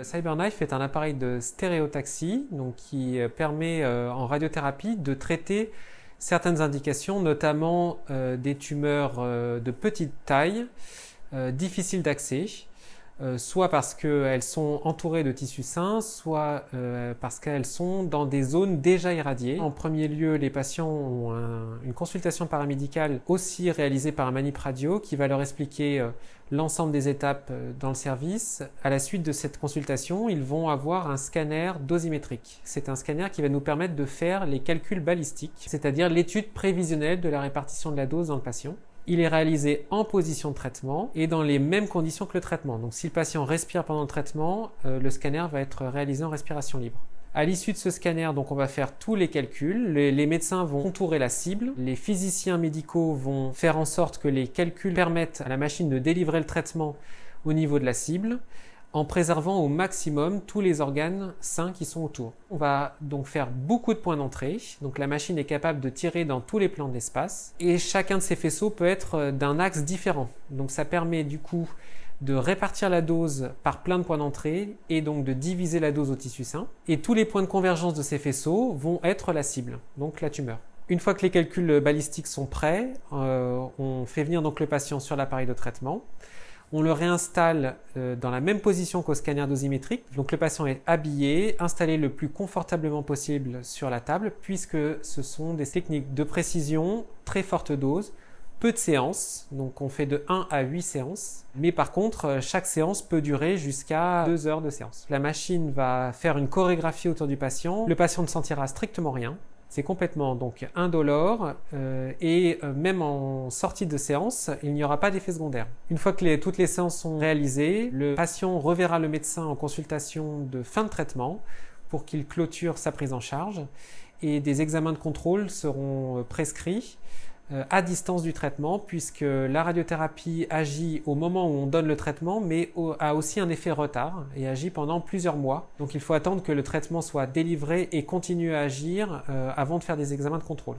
CyberKnife est un appareil de stéréotaxie donc qui permet en radiothérapie de traiter certaines indications, notamment des tumeurs de petite taille, difficiles d'accès, soit parce qu'elles sont entourées de tissus sains, soit parce qu'elles sont dans des zones déjà irradiées. En premier lieu, les patients ont une consultation paramédicale aussi réalisée par un manip radio qui va leur expliquer l'ensemble des étapes dans le service. À la suite de cette consultation, ils vont avoir un scanner dosimétrique. C'est un scanner qui va nous permettre de faire les calculs balistiques, c'est-à-dire l'étude prévisionnelle de la répartition de la dose dans le patient. Il est réalisé en position de traitement et dans les mêmes conditions que le traitement. Donc si le patient respire pendant le traitement, le scanner va être réalisé en respiration libre. À l'issue de ce scanner, donc on va faire tous les calculs. Les médecins vont contourer la cible. Les physiciens médicaux vont faire en sorte que les calculs permettent à la machine de délivrer le traitement au niveau de la cible, en préservant au maximum tous les organes sains qui sont autour. On va donc faire beaucoup de points d'entrée, donc la machine est capable de tirer dans tous les plans de l'espace, et chacun de ces faisceaux peut être d'un axe différent. Donc ça permet du coup de répartir la dose par plein de points d'entrée, et donc de diviser la dose au tissu sain, et tous les points de convergence de ces faisceaux vont être la cible, donc la tumeur. Une fois que les calculs balistiques sont prêts, on fait venir donc le patient sur l'appareil de traitement. On le réinstalle dans la même position qu'au scanner dosimétrique. Donc le patient est habillé, installé le plus confortablement possible sur la table, puisque ce sont des techniques de précision, très forte dose, peu de séances, donc on fait de 1 à 8 séances. Mais par contre, chaque séance peut durer jusqu'à 2 heures de séance. La machine va faire une chorégraphie autour du patient. Le patient ne sentira strictement rien. C'est complètement donc indolore et même en sortie de séance, il n'y aura pas d'effet secondaire. Une fois que toutes les séances sont réalisées, le patient reverra le médecin en consultation de fin de traitement pour qu'il clôture sa prise en charge et des examens de contrôle seront prescrits à distance du traitement, puisque la radiothérapie agit au moment où on donne le traitement, mais a aussi un effet retard et agit pendant plusieurs mois. Donc il faut attendre que le traitement soit délivré et continue à agir avant de faire des examens de contrôle.